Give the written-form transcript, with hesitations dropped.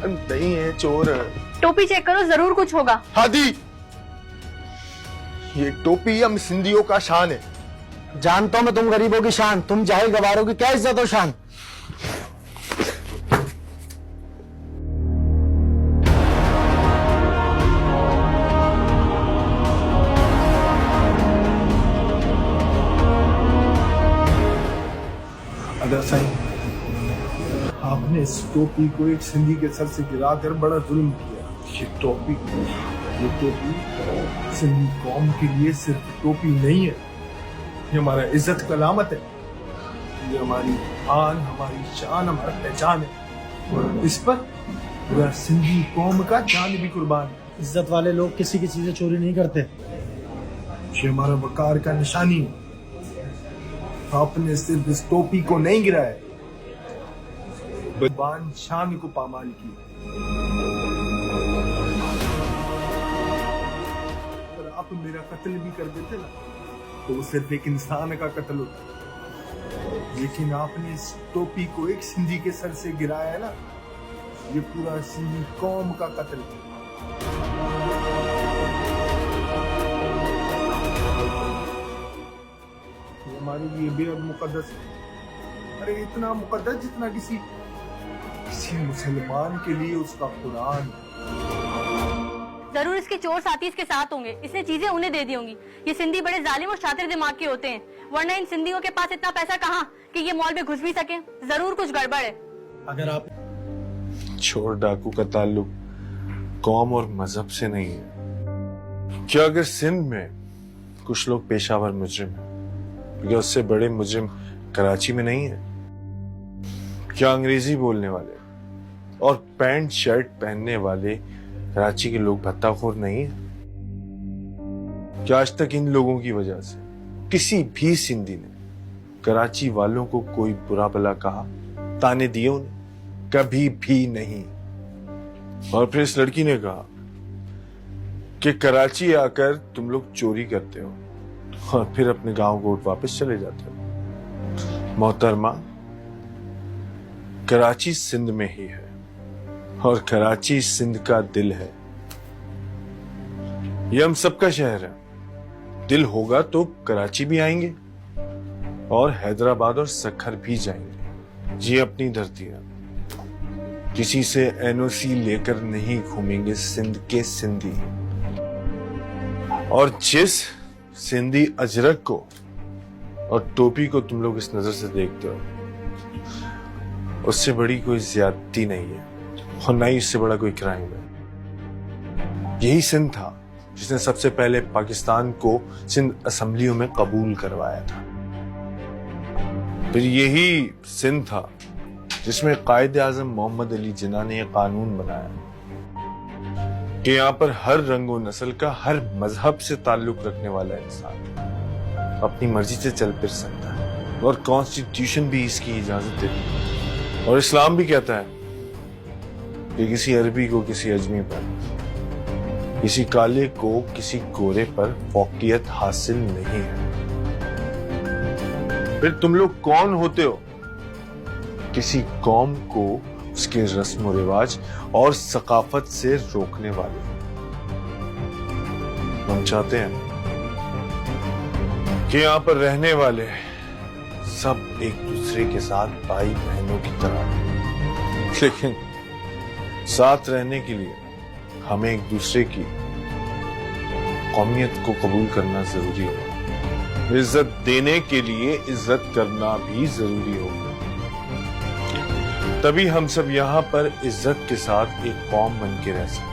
नहीं है चोर। टोपी चेक करो, जरूर कुछ होगा। हादी, ये टोपी हम सिंधियों का शान है। जानता हूं मैं तुम गरीबों की शान, तुम जाहिल गवारों की क्या इज्जत और शान। अदा साईं, आपने इस टोपी को एक सिंधी के सर से गिरा कर बड़ा जुल्म किया। ये टोपी सिंधी कौम के लिए सिर्फ टोपी नहीं है, ये हमारा इज्जत का अलामत है, ये हमारी आन, हमारी शान, हमारा पहचान है। और इस पर पूरा सिंधी कौम का जान भी कुर्बान है। इज्जत वाले लोग किसी की चीजें चोरी नहीं करते। ये हमारा वकार का निशानी है। आपने सिर्फ इस टोपी को नहीं गिराया, बलवान शान को पामाल की। अगर आप मेरा कत्ल भी कर देते ना तो वो सिर्फ एक इंसान का कत्ल होता, लेकिन आपने इस टोपी को एक सिंधी के सर से गिराया है ना, ये पूरा सिंधी कौम का कत्ल है। हमारे लिए बेहद मुकद्दस है। अरे इतना मुकद्दस जितना किसी मुसलमान के लिए उसका कुरान। जरूर इसके चोर साथी इसके साथ होंगे, इसने चीजें उन्हें दे दी होंगी। ये सिंधी बड़े जालिम और शातिर दिमाग के होते हैं, वरना इन सिंधियों के पास इतना पैसा कहाँ कि ये मॉल में घुस भी सके। जरूर कुछ गड़बड़ है। अगर आप चोर डाकू का ताल्लुक कौम और मजहब से नहीं है। क्या अगर सिंध में कुछ लोग पेशावर मुजरिम हैं, क्या उससे बड़े मुजरिम कराची में नहीं है? क्या अंग्रेजी बोलने वाले और पैंट शर्ट पहनने वाले कराची के लोग भत्ताखोर नहीं है? क्या आज तक इन लोगों की वजह से किसी भी सिंधी ने कराची वालों को कोई बुरा भला कहा, ताने दिए उन्हें? कभी भी नहीं। और फिर इस लड़की ने कहा कि कराची आकर तुम लोग चोरी करते हो और फिर अपने गांव गोट वापस चले जाते हो। मोहतरमा, कराची सिंध में ही है और कराची सिंध का दिल है। ये हम सबका शहर है। दिल होगा तो कराची भी आएंगे और हैदराबाद और सक्खर भी जाएंगे। ये अपनी धरती है। किसी से एनओसी लेकर नहीं घूमेंगे सिंध के सिंधी। और जिस सिंधी अजरक को और टोपी को तुम लोग इस नजर से देखते हो, उससे बड़ी कोई ज्यादती नहीं है और ना ही इससे बड़ा कोई क्राइम है। यही सिंध था जिसने सबसे पहले पाकिस्तान को सिंध असेंबलियों में कबूल करवाया था। फिर यही सिंध था जिसमें कायदे आजम मोहम्मद अली जिन्ना ने यह कानून बनाया कि यहाँ पर हर रंग और नस्ल का, हर मजहब से ताल्लुक रखने वाला इंसान अपनी मर्जी से चल फिर सकता है और कॉन्स्टिट्यूशन भी इसकी इजाजत देती है। और इस्लाम भी कहता है कि किसी अरबी को किसी अजमी पर, किसी काले को किसी गोरे पर फौकियत हासिल नहीं है। फिर तुम लोग कौन होते हो किसी कौम को उसके रस्म और रिवाज और सकाफत से रोकने वाले? हम चाहते हैं कि यहां पर रहने वाले सब एक दूसरे के साथ भाई बहनों की तरह, लेकिन साथ रहने के लिए हमें एक दूसरे की कौमियत को कबूल करना जरूरी होगा। इज्जत देने के लिए इज्जत करना भी जरूरी होगा। तभी हम सब यहाँ पर इज्जत के साथ एक कौम बन के रह सकते हैं।